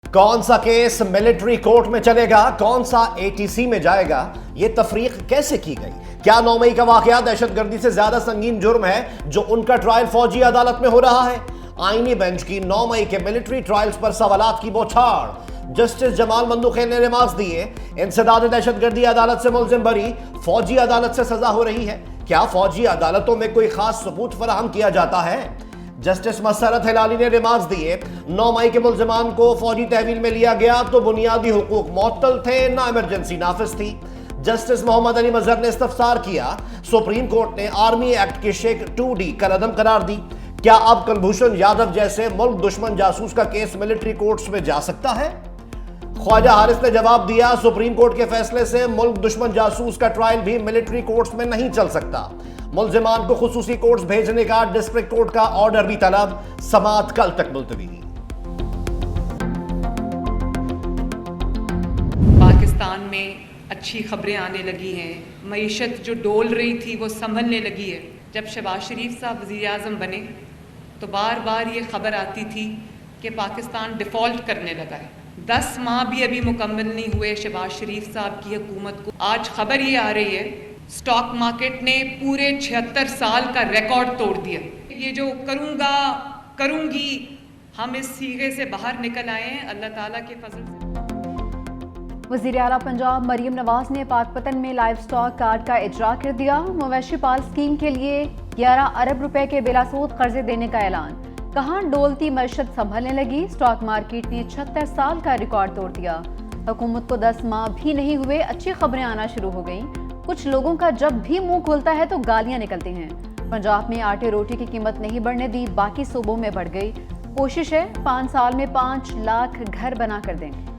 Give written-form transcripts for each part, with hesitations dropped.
कौन सा case military court में चलेगा, कौन सा एटीसी में जाएगा, यह तफरीक कैसे की गई? क्या 9 मई का वाकया दहशतगर्दी से ज्यादा संगीन जुर्म है जो उनका ट्रायल फौजी अदालत में हो रहा है? आईनी बेंच की 9 मई के मिलिट्री ट्रायल्स पर सवालात की बौछार। जस्टिस जमाल मंदुखेल ने रिमार्क्स दिए, इंसदाद दहशतगर्दी अदालत से मुलजिम बरी, फौजी अदालत से सजा हो रही है। क्या फौजी अदालतों में कोई खास सबूत फराहम किया जाता है? जस्टिस मसरत हिलाली ने रिमार्क्स दिए, 9 मई के मुलजिमान को फौजी तहवील में लिया गया तो बुनियादी हुकूक मुअत्तल थे, ना इमरजेंसी नाफिज थी। जस्टिस मोहम्मद अली मजहर ने इस्तफसार किया, सुप्रीम कोर्ट ने आर्मी एक्ट की शेख 2D कलअदम करार दी। क्या अब कुलभूषण यादव जैसे मुल्क दुश्मन जासूस का केस मिलिट्री कोर्ट्स में जा सकता है? ख्वाजा हारिस ने जवाब दिया, सुप्रीम कोर्ट के फैसले से मुल्क दुश्मन जासूस का ट्रायल भी मिलिट्री कोर्ट्स में नहीं चल सकता। मुलजिमान को खुसूसी कोर्ट्स भेजने का डिस्ट्रिक्ट कोर्ट का ऑर्डर भी तलब, समाअत कल तक मुलतवी। पाकिस्तान में अच्छी खबरें आने लगी हैं, मईशत जो डोल रही थी वो संभलने लगी है। जब शहबाज शरीफ साहब वज़ीर आज़म बने तो बार बार ये खबर आती थी कि पाकिस्तान डिफ़ॉल्ट करने लगा है। 10 माह भी अभी मुकम्मल नहीं हुए शहबाज शरीफ साहब की हुकूमत को। आज खबर ये आ रही है, स्टॉक मार्केट ने पूरे 76 साल का रिकॉर्ड तोड़ दिया। ये जो करूँगा करूँगी, हम इस सीगे से बाहर निकल आए हैं अल्लाह ताला के फजल से। वज़ीर आला पंजाब मरियम नवाज ने पाकपतन में लाइव स्टॉक कार्ड का इजरा कर दिया। मवेशी पाल स्कीम के लिए 11 अरब रुपए के बिलासूद कर्जे देने का ऐलान। कहाँ डोलती मईशत संभलने लगी, स्टॉक मार्केट ने 76 साल का रिकॉर्ड तोड़ दिया। हुकूमत को 10 माह भी नहीं हुए, अच्छी खबरें आना शुरू हो गईं। कुछ लोगों का जब भी मुंह खुलता है तो गालियां निकलती हैं। पंजाब में आटे रोटी की कीमत नहीं बढ़ने दी, बाकी सूबों में बढ़ गई। कोशिश है 5 साल में 5 लाख घर बना कर देंगे।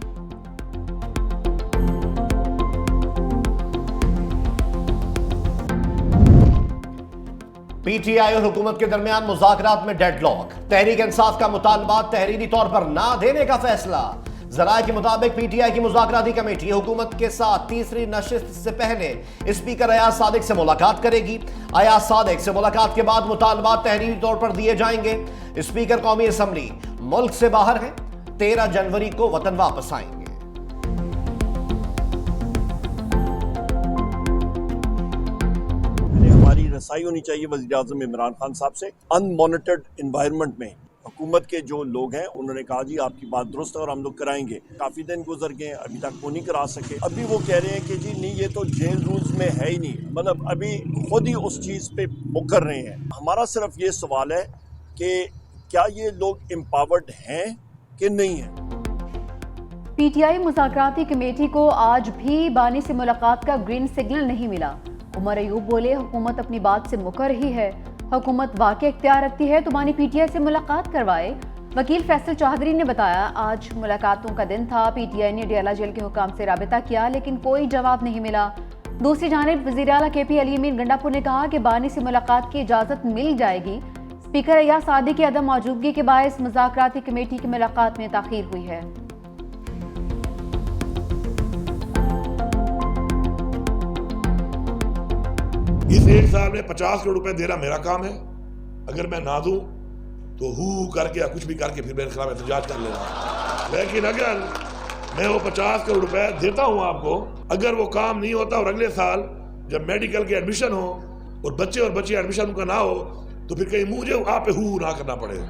पीटीआई और हुकूमत के दरमियान मुज़ाकरात में डेडलॉक। तहरीक इंसाफ का मुतालबा तहरीरी तौर पर ना देने का फैसला। ज़राए के मुताबिक पीटीआई की मुज़ाकराती कमेटी हुकूमत के साथ तीसरी नशिस्त से पहले स्पीकर अयाज सादिक से मुलाकात करेगी। अयाज सादिक से मुलाकात के बाद मुतालबा तहरीरी तौर पर दिए जाएंगे। स्पीकर कौमी असम्बली मुल्क से बाहर है, 13 जनवरी को वतन वापस आएंगे। हमारी रसाई होनी चाहिए वज़ीर आज़म इमरान खान साहब से। अनमॉनिटर्ड इन्वायरमेंट में हुकूमत के जो लोग हैं उन्होंने कहा जी आपकी बात दुरुस्त है और हम लोग कराएंगे। काफ़ी दिन गुजर गए, अभी तक वो नहीं करा सके। अभी वो कह रहे हैं कि जी नहीं, ये तो जेल रूल्स में है ही नहीं, मतलब अभी खुद ही उस चीज़ पे मुकर रहे हैं। हमारा सिर्फ ये सवाल है कि क्या ये लोग एम्पावर्ड हैं कि नहीं है। पीटीआई मुज़ाकराती कमेटी को आज भी बानी से मुलाकात का ग्रीन सिग्नल नहीं मिला। उमर अयूब बोले, हुकूमत अपनी बात से मुकर रही है। हुकूमत वाकई इख्तियार रखती है तो बानी पीटीआई से मुलाकात करवाए। वकील फैसल चौधरी ने बताया, आज मुलाकातों का दिन था। पीटीआई ने डियाला जेल के हुकाम से राबिता किया लेकिन कोई जवाब नहीं मिला। दूसरी जानिब वज़ीर आला KP अली अमीन गंडापुर ने कहा कि बानी से मुलाकात की इजाज़त मिल जाएगी। स्पीकर अयाज सादिक की अदम मौजूदगी के बायस मुज़ाकराती कमेटी की मुलाकात में ताख़ीर हुई है। इस 1 साल में 50 करोड़ रुपए देना मेरा काम है। अगर मैं ना दूं तो हु करके या कुछ भी करके फिर मेरे खिलाफ एहतजाज कर लेना। लेकिन अगर मैं वो 50 करोड़ रुपए देता हूं आपको, अगर वो काम नहीं होता और अगले साल जब मेडिकल के एडमिशन हो और बच्चे एडमिशन उनका ना हो तो फिर कहीं मुझे आप पे हु ना करना पड़े।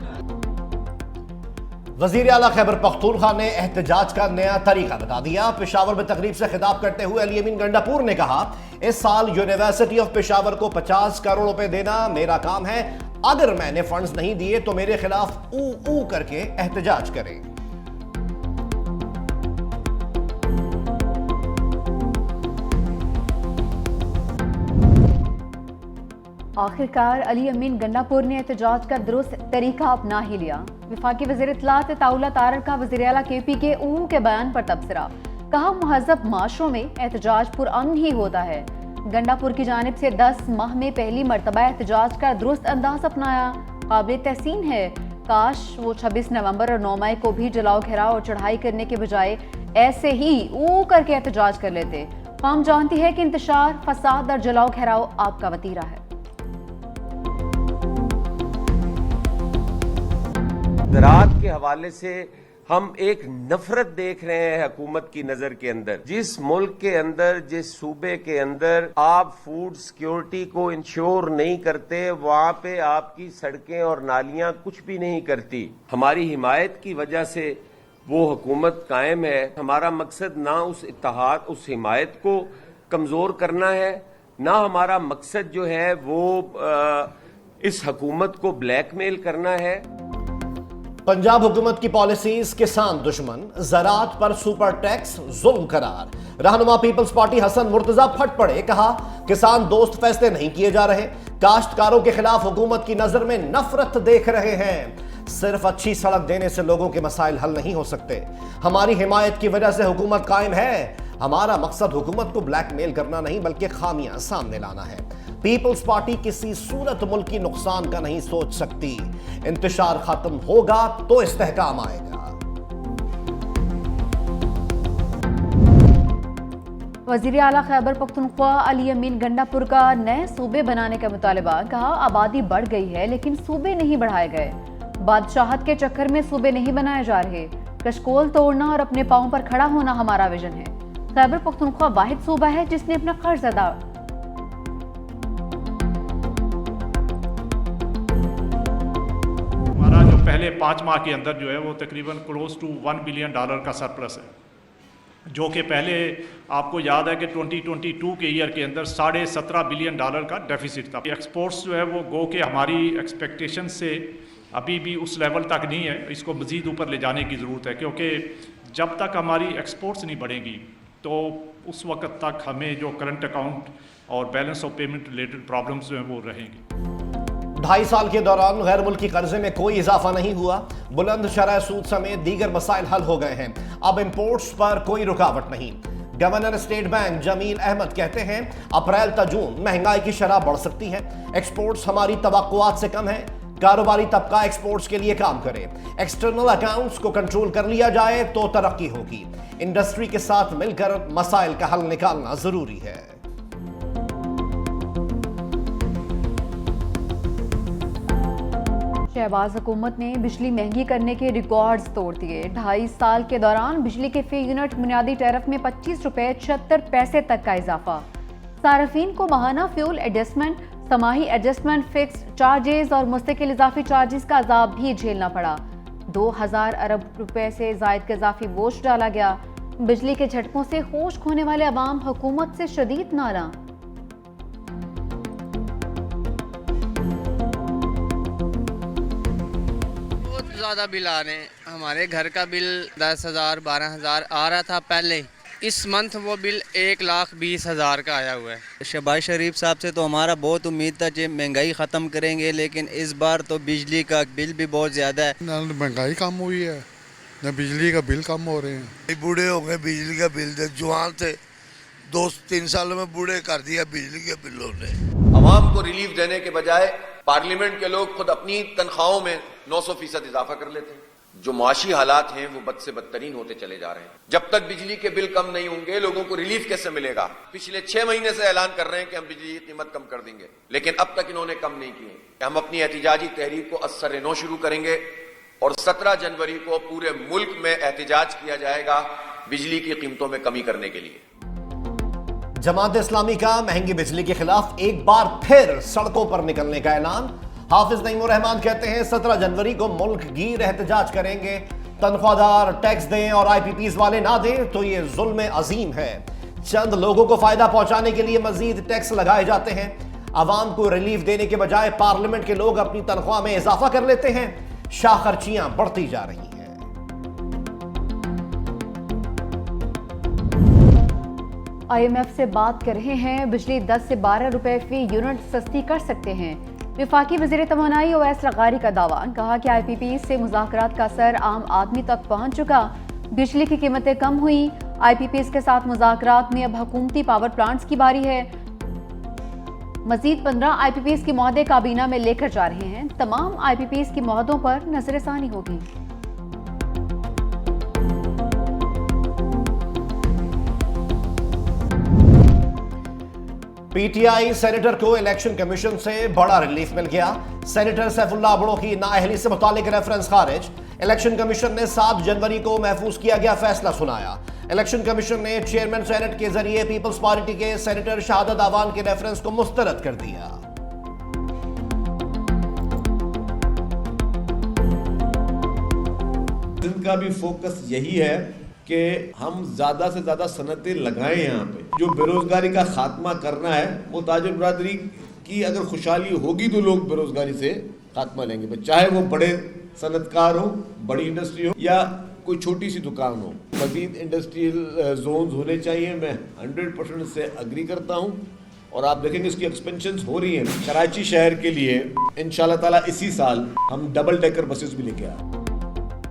वज़ीर आला खैबर पख्तूनख्वा ने एहतजाज का नया तरीका बता दिया। पेशावर में तकरीब से खिताब करते हुए अली अमीन गंडापुर ने कहा, इस साल यूनिवर्सिटी ऑफ पेशावर को 50 करोड़ रुपए देना मेरा काम है। अगर मैंने फंड्स नहीं दिए तो मेरे खिलाफ ऊ करके एहतजाज करें। आखिरकार अली अमीन गंडापुर ने एहतजाज का दुरुस्त तरीका अपना ही लिया। वफाकी वज़ीर इत्तलात ताउला तारर का वज़ीर आला KP के के बयान पर तबसरा। कहा, महज़ब माशरों में एहतजाज पुरअमन ही होता है। गंडापुर की जानिब से 10 माह में पहली मरतबा एहतजाज का दुरुस्त अंदाज अपनाया, काबिल तहसीन है। काश वो 26 नवंबर और 9 मई को भी जलाओ घेराव और चढ़ाई करने के बजाय ऐसे ही करके एहतजाज कर लेते। कौम जानती है कि इंतशार, फसाद और जलाओ घेराव आपका वतीरा है। ज़राअत के हवाले से हम एक नफरत देख रहे हैं हुकूमत की नजर के अंदर। जिस मुल्क के अंदर, जिस सूबे के अंदर आप फूड सिक्योरिटी को इंश्योर नहीं करते, वहां पे आपकी सड़कें और नालियां कुछ भी नहीं करती। हमारी हिमायत की वजह से वो हुकूमत कायम है। हमारा मकसद ना उस इत्तेहाद, उस हिमायत को कमजोर करना है, ना हमारा मकसद जो है वो इस हुकूमत को ब्लैकमेल करना है। पंजाब हुकूमत की पॉलिसीज किसान दुश्मन, ज़राअत पर सुपर टैक्स जुल्म करार। रहनुमा पीपल्स पार्टी हसन मुर्तजा फट पड़े, कहा किसान दोस्त फैसले नहीं किए जा रहे, काश्तकारों के खिलाफ हुकूमत की नजर में नफरत देख रहे हैं। सिर्फ अच्छी सड़क देने से लोगों के मसाइल हल नहीं हो सकते। हमारी हिमायत की वजह से हुकूमत कायम है। हमारा मकसद हुकूमत को ब्लैकमेल करना नहीं बल्कि खामियां सामने लाना है। पीपल्स पार्टी किसी सूरत मुल्क की नुकसान का नहीं सोच सकती। इंतशार खत्म होगा तो इस्तेहकाम आएगा। वजीर आला खैबर पख्तूनख्वा अली अमीन गंडापुर का नए सूबे बनाने का मुतालबा। कहा आबादी बढ़ गई है लेकिन सूबे नहीं बढ़ाए गए। बादशाहत के चक्कर में सूबे नहीं बनाए जा रहे। कशकोल तोड़ना और अपने पांव पर खड़ा होना हमारा विजन है। खैबर पख्तूनख्वा वाहिद सूबा है जिसने अपना कर्ज अदा पहले 5 माह के अंदर जो है वो तकरीबन क्लोज टू $1 बिलियन का सरप्लस है, जो कि पहले आपको याद है कि 2022 के ईयर के अंदर $17.5 बिलियन का डेफिसिट था। एक्सपोर्ट्स जो है वो गो के हमारी एक्सपेक्टेशन से अभी भी उस लेवल तक नहीं है। इसको मज़ीद ऊपर ले जाने की ज़रूरत है, क्योंकि जब तक हमारी एक्सपोर्ट्स नहीं बढ़ेंगी तो उस वक्त तक हमें जो करंट अकाउंट और balance of payment related problems जो हैं वो रहेंगी। 2.5 साल के दौरान गैर मुल्की कर्जे में कोई इजाफा नहीं हुआ। बुलंद शरह सूद समेत दीगर मसाइल हल हो गए हैं। अब इंपोर्ट्स पर कोई रुकावट नहीं। Governor state bank Jamil Ahmad कहते हैं अप्रैल तक जून महंगाई की शरह बढ़ सकती है। एक्सपोर्ट्स हमारी तवक्कुआत से कम है। कारोबारी तबका एक्सपोर्ट्स के लिए काम करे। एक्सटर्नल अकाउंट्स को कंट्रोल कर लिया जाए तो तरक्की होगी। इंडस्ट्री के साथ मिलकर मसाइल का हल निकालना जरूरी है। शहबाज हुकूमत ने बिजली महंगी करने के रिकॉर्ड्स तोड़ दिए। 2.5 साल के दौरान बिजली के फी यूनिट बुनियादी टैरिफ में ₹25.76 तक का इजाफा। सार्फिन को माहाना फ्यूल एडजस्टमेंट, समाही एडजस्टमेंट, फिक्स चार्जेस और मुस्तकिल इजाफी चार्जेस का अजाब भी झेलना पड़ा। 2000 अरब रुपए से जायद का इजाफी बोझ डाला गया। बिजली के झटकों से होश खोने वाले अवाम हुकूमत से शदीद नारां। ज़्यादा बिल आ रहे हैं। हमारे घर का बिल 10,000 12,000 आ रहा था पहले। इस मंथ वो बिल 1,20,000 का आया हुआ है। शहबाज शरीफ साहब से तो हमारा बहुत उम्मीद था कि महंगाई ख़त्म करेंगे, लेकिन इस बार तो बिजली का बिल भी बहुत ज़्यादा है। ना महंगाई कम हुई है ना बिजली का बिल कम हो रहे हैं। बूढ़े हो गए, बिजली का बिल दे, जवान थे 2-3 सालों में बूढ़े कर दिया बिजली के बिलों ने। अवाम को रिलीफ देने के बजाय पार्लियामेंट के लोग खुद अपनी तनख्वाहों में 900% इजाफा कर लेते हैं। जो मुआशी हालात हैं वो बद से बदतरीन होते चले जा रहे हैं। जब तक बिजली के बिल कम नहीं होंगे लोगों को रिलीफ कैसे मिलेगा? पिछले 6 महीने से ऐलान कर रहे हैं कि हम बिजली की कीमत कम कर देंगे, लेकिन अब तक इन्होंने कम नहीं किए। हम अपनी एहतिजाजी तहरीक को असर नौ शुरू करेंगे और 17 जनवरी को पूरे मुल्क में एहतिजाज किया जाएगा बिजली की कीमतों में कमी करने के लिए। जमात इस्लामी का महंगी बिजली के खिलाफ एक बार फिर सड़कों पर निकलने का ऐलान। हाफिज नईमुर रहमान कहते हैं 17 जनवरी को मुल्क गिर एहतजाज करेंगे। तनख्वाहदार टैक्स दें और IPPs वाले ना दें तो ये जुल्म अजीम है। चंद लोगों को फायदा पहुंचाने के लिए मजीद टैक्स लगाए जाते हैं। आवाम को रिलीफ देने के बजाय पार्लियामेंट के लोग अपनी तनख्वाह में इजाफा कर लेते हैं। शाह खर्चियां बढ़ती जा रही हैं। IMF से बात कर रहे हैं, बिजली 10 से 12 रुपए फी यूनिट सस्ती कर सकते हैं। विफाकी वज़ीर तवानाई ओवैस लगारी का दावा। कहा कि IPPs से मुज़ाकरात का असर आम आदमी तक पहुंच चुका। बिजली की कीमतें कम हुई। IPPs के साथ मुज़ाकरात में अब हुकूमती पावर प्लांट्स की बारी है। मजीद 15 IPPs की मुआहदे काबीना में लेकर जा रहे हैं। तमाम IPPs की मुआहदों पर नजरसानी होगी। PTI सेनेटर को इलेक्शन कमीशन से बड़ा रिलीफ मिल गया। सेनेटर सैफुल्लाह बड़ो की नाअहली से मुतालिक रेफरेंस खारिज। इलेक्शन कमीशन ने 7 जनवरी को महफूज किया गया फैसला सुनाया। इलेक्शन कमीशन ने चेयरमैन सेनेट के जरिए पीपल्स पार्टी के सेनेटर शहादत आवान के रेफरेंस को मुस्तरद कर दिया। इनका भी फोकस यही है कि हम ज्यादा से ज्यादा सनतें लगाएं। यहाँ पे जो बेरोजगारी का खात्मा करना है, वो ताजिर बरादरी की अगर खुशहाली होगी तो लोग बेरोजगारी से खात्मा लेंगे, चाहे वो बड़े सनतकार हो, बड़ी इंडस्ट्री हो या कोई छोटी सी दुकान हो। मजीद इंडस्ट्रियल जोन्स होने चाहिए, मैं 100% से अग्री करता हूँ। और आप देखेंगे इसकी एक्सपेंशन हो रही है। कराची शहर के लिए इंशाल्लाह ताला इसी साल हम डबल डेकर बसेस भी लेके आए।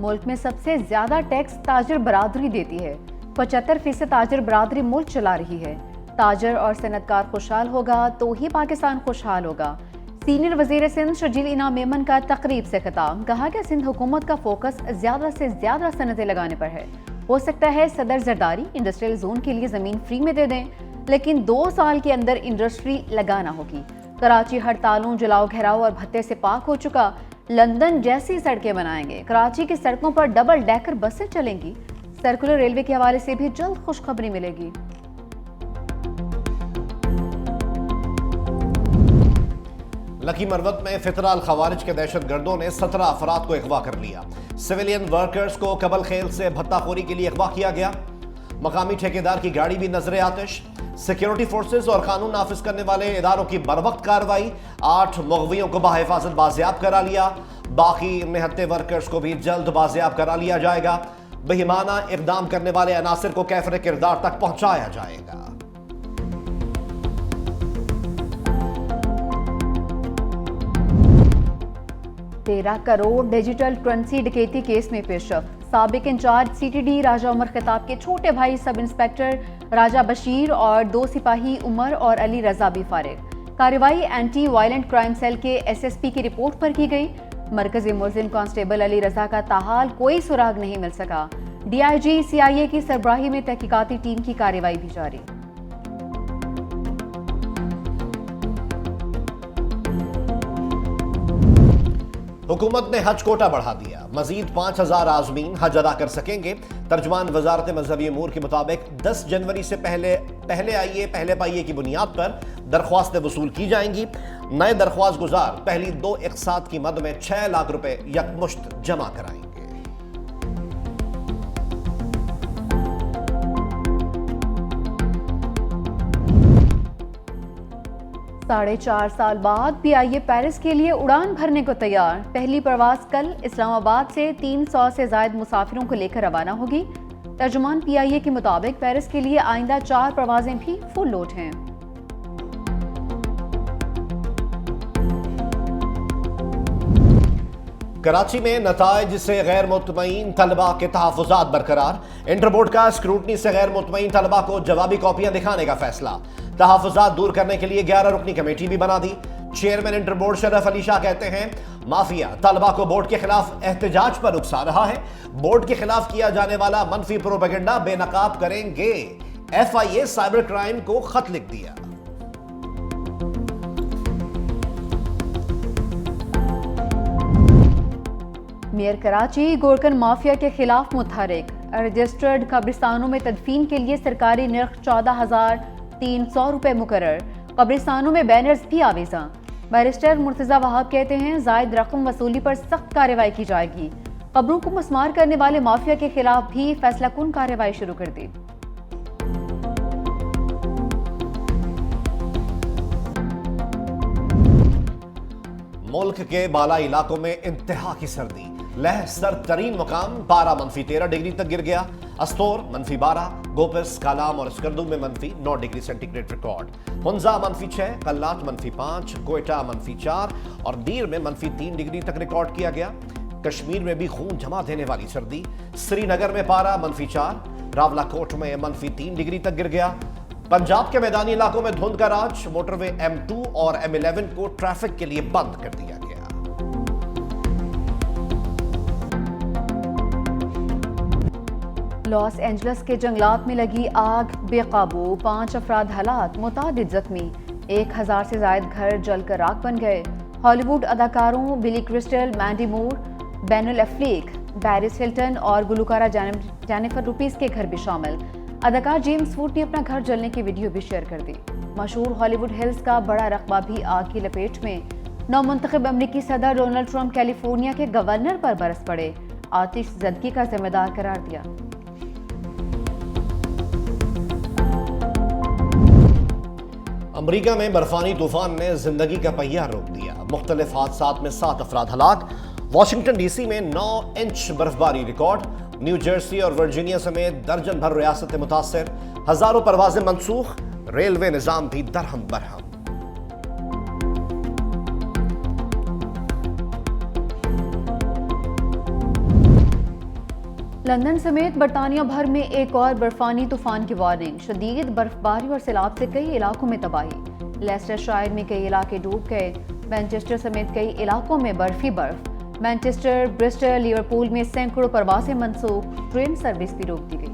मुल्क में सबसे ज्यादा टैक्स ताजिर बरादरी देती है। 75% ताजिर बरादरी मुल्क चला रही है। ताजिर और सनतकार खुशहाल होगा तो ही पाकिस्तान खुशहाल होगा। सीनियर वजीर सिंध शर्जील इनाम मेमन का तकरीब से खिताब। कहा कि सिंध हुकूमत का फोकस ज्यादा से ज्यादा सनतें लगाने पर है। हो सकता है सदर जरदारी इंडस्ट्रियल जोन के लिए जमीन फ्री में दे दें, लेकिन 2 साल के अंदर इंडस्ट्री लगाना होगी। कराची हड़तालों, जलाओ घेराव और भत्ते से पाक हो चुका। लंदन जैसी सड़कें बनाएंगे। कराची की सड़कों पर डबल डेकर बसें चलेंगी। सर्कुलर रेलवे के हवाले से भी जल्द खुशखबरी मिलेगी। लकी मरवत में फितरा अल खवारिज के दहशत गर्दों ने 17 अफराद को अगवा कर लिया। सिविलियन वर्कर्स को कबल खेल से भत्ताखोरी के लिए अगवा किया गया। मकामी ठेकेदार की गाड़ी भी नजरे आतिश। सिक्योरिटी फोर्सेस और कानून नाफिज करने वाले इदारों की बरवक्त कार्रवाई। 8 मुग़वियों को बाहिफाजत बाजियाब करा लिया। बाकी निहत्ते वर्कर्स को भी जल्द बाजियाब करा लिया जाएगा। बेईमाना इक़दाम करने वाले अनासिर को कैफरे किरदार तक पहुंचाया जाएगा। तेरह करोड़ डिजिटल करेंसी डकैती केस में पेशरफ। साबिक इंचार्ज CTD राजा उमर खिताब के छोटे भाई सब इंस्पेक्टर राजा बशीर और 2 सिपाही उमर और अली रजा भी फारिग। कार्रवाई एंटी वायलेंट क्राइम सेल के SSP की रिपोर्ट पर की गई। मरकजी मुलजिम कांस्टेबल अली रजा का ताहाल कोई सुराग नहीं मिल सका। DIG CIA की सरबराही में तहकीकाती टीम की कार्रवाई भी जारी। हुकूमत ने हज कोटा बढ़ा दिया। मजीद 5000 आज़मीन हज अदा कर सकेंगे। तर्जुमान वजारत मजहबी अमूर के मुताबिक 10 जनवरी से पहले आइए पहले पाइए की बुनियाद पर दरख्वास्तें वसूल की जाएंगी। नए दरख्वास्त गुजार पहली 2 इक़सात की मद में 6 लाख रुपए यकमुश्त जमा कराएंगे। 4.5 साल बाद PIA पेरिस के लिए उड़ान भरने को तैयार। पहली परवाज कल इस्लामाबाद से 300 से ज्यादा मुसाफिरों को लेकर रवाना होगी। तर्जुमान PIA के मुताबिक पेरिस के लिए आइंदा 4 परवाजें भी फुल लोड हैं। कराची में नताइज से गैर मुतमईन तलबा के तहफ़्फ़ुज़ात बरकरार। इंटरबोर्ड का स्क्रूटनी से गैर मुतमईन तलबा को जवाबी कॉपियां दिखाने का फैसला। तहफ़्फ़ुज़ात दूर करने के लिए 11 रुकनी कमेटी भी बना दी। चेयरमैन इंटरबोर्ड शरफ अली शाह कहते हैं माफिया तलबा को बोर्ड के खिलाफ एहतजाज पर उकसा रहा है। बोर्ड के खिलाफ किया जाने वाला मनफी प्रोपेगेंडा बेनकाब करेंगे। FIA साइबर क्राइम को खत लिख दिया। मेयर कराची गोरकन माफिया के खिलाफ मुतहरिक। रजिस्टर्ड कब्रिस्तानों में तदफीन के लिए सरकारी निर्ख 14,300 रुपए मुकर्रर। कब्रिस्तानों में बैनर्स भी आवेजा। बैरिस्टर मुर्तजा वहाब कहते हैं जायद रकम वसूली पर सख्त कार्रवाई की जाएगी। कब्रों को मस्मार करने वाले माफिया के खिलाफ भी फैसला कुन कार्रवाई शुरू कर दी। मुल्क के बालाई इलाकों में इंतहा की सर्दी। लह सर तरीन मुकाम पारा -13 डिग्री तक गिर गया। अस्तोर -12, गोपस, कालाम और स्कर्दू में -9 degree centigrade record. Hunza -6, कल्लात -5, Quetta -4 और दीर में -3 डिग्री तक रिकॉर्ड किया गया। कश्मीर में भी खून जमा देने वाली सर्दी। श्रीनगर में पारा -4, रावलाकोट में -3 डिग्री तक गिर गया। पंजाब के मैदानी इलाकों में धुंध का राज। मोटरवे M2 और M11 को ट्रैफिक के लिए बंद कर दिया गया। लॉस एंजल्स के जंगलात में लगी आग बेकाबू। 5 अफराद हलाक, मुतादिद जख्मी। 1000 से ज्यादा घर जलकर राख बन गए। हॉलीवुड अदाकारों बिली क्रिस्टल, मैंडी मूर, बेनुल एफ्लेक, पैरिस हिल्टन और गुलकारा जेनिफर लुपिस के घर भी शामिल। अदाकार जेम्स वुड ने अपना घर जलने की वीडियो भी शेयर कर दी। मशहूर हॉलीवुड हिल्स का बड़ा रकबा भी आग की लपेट में। नौमुंतखब अमरीकी सदर डोनाल्ड ट्रंप कैलिफोर्निया के गवर्नर पर बरस पड़े, आतिश ज़दगी का जिम्मेदार करार दिया। अमरीका में बर्फानी तूफान ने जिंदगी का पहिया रोक दिया। मुख्तलिफ हादसात में 7 अफराद हलाक। वाशिंगटन डीसी में 9 इंच बर्फबारी रिकॉर्ड। न्यू जर्सी और वर्जीनिया समेत दर्जन भर रियासतें मुतासर। हजारों परवाजें मनसूख। रेलवे निजाम भी दरहम बरहम। लंदन समेत बरतानिया भर में एक और बर्फानी तूफान की वार्निंग। शदीद बर्फबारी और सैलाब से कई इलाकों में तबाही। लेस्टरशायर में कई इलाके डूब गए। मैनचेस्टर समेत कई इलाकों में बर्फ ही बर्फ। मैनचेस्टर, ब्रिस्टल, लिवरपूल में सैकड़ों परवाजें मनसूख। ट्रेन सर्विस भी रोक दी गई।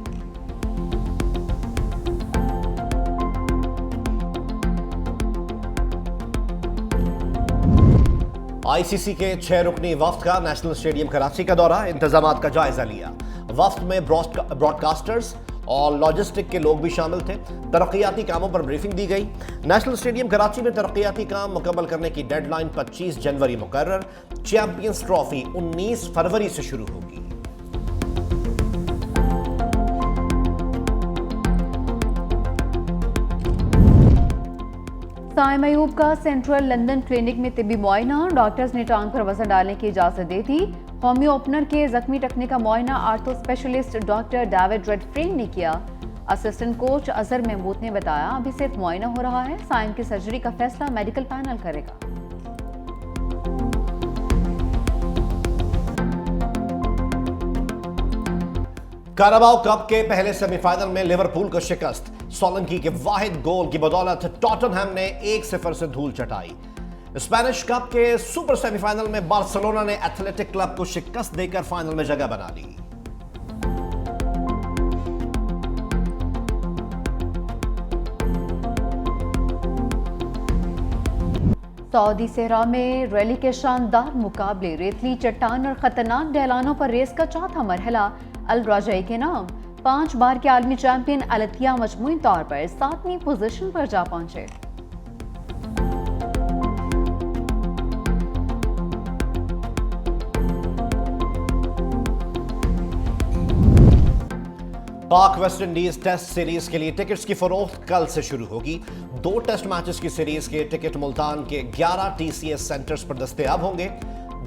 आईसीसी के 6 रुकनी वफ्द का नेशनल स्टेडियम कराची का दौरा। इंतजामात का जायजा लिया। वफ्द में ब्रॉडकास्टर्स और लॉजिस्टिक के लोग भी शामिल थे। तरक्याती कामों पर ब्रीफिंग दी गई। नेशनल स्टेडियम कराची में तरक्याती काम मुकम्मल करने की डेडलाइन 25 जनवरी मुकर्रर। चैंपियंस ट्रॉफी 19 फरवरी से शुरू होगी। साइम अयूब का सेंट्रल लंदन क्लिनिक में तिब्बी मुआयना। डॉक्टर्स ने टांग पर वजन डालने की इजाजत दे दी। होम्यो ओपनर के जख्मी टखने का मुआयना आर्थो स्पेशलिस्ट डॉक्टर डेविड रेडफ्रेन ने किया। असिस्टेंट कोच अजहर महमूद ने बताया, अभी सिर्फ मुआयना हो रहा है। साइम की सर्जरी का फैसला मेडिकल पैनल करेगा। काराबाओ कप के पहले सेमीफाइनल में लिवरपूल को शिकस्त। सोलंकी के वाहिद गोल की बदौलत टॉटनहैम ने 1-0 से धूल चटाई। स्पेनिश कप के सुपर सेमीफाइनल में बार्सिलोना ने एथलेटिक क्लब को शिकस्त देकर फाइनल में जगह बना ली। सऊदी सहरा में रैली के शानदार मुकाबले। रेतली चट्टान और खतरनाक ढलानों पर रेस का चौथा मरहला अल राजाई के नाम। 5 बार के आलमी चैंपियन अलतिया मजमूई तौर पर 7वीं पोजीशन पर जा पहुंचे। पाक वेस्ट इंडीज टेस्ट सीरीज के लिए टिकट्स की फरोख्त कल से शुरू होगी। 2 टेस्ट मैचेस की सीरीज के टिकट मुल्तान के 11 टीसीएस सेंटर्स पर दस्तयाब होंगे।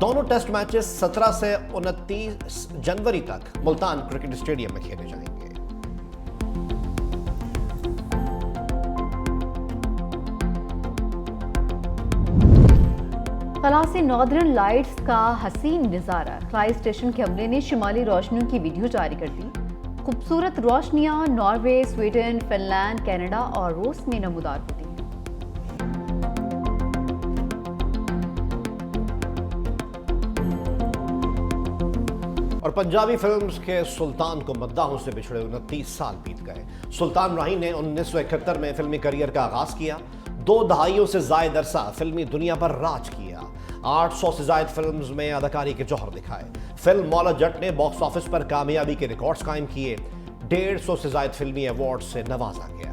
दोनों टेस्ट मैचेस 17 से 29 जनवरी तक मुल्तान क्रिकेट स्टेडियम में खेले जाएंगे। खलासी नॉर्दर्न लाइट्स का हसीन नज़ारा। क्लाइव स्टेशन के हमले ने शुमाली रोशनियों की वीडियो जारी कर दी। खूबसूरत रोशनियां नॉर्वे, स्वीडन, फिनलैंड, कनाडा और रूस में नमूदार होती हैं। और पंजाबी फिल्म्स के सुल्तान को मद्दाहों से बिछड़े 29 साल बीत गए। सुल्तान राही ने 1971 में फिल्मी करियर का आगाज किया। 2 दहाइयों से जायद अरसा फिल्मी दुनिया पर राज किया। 800 से जायद फिल्म्स में अदाकारी के जौहर दिखाए। फिल्म मौला जट ने बॉक्स ऑफिस पर कामयाबी के रिकॉर्ड्स कायम किए। 150 से जायद फिल्मी अवार्ड से नवाजा गया।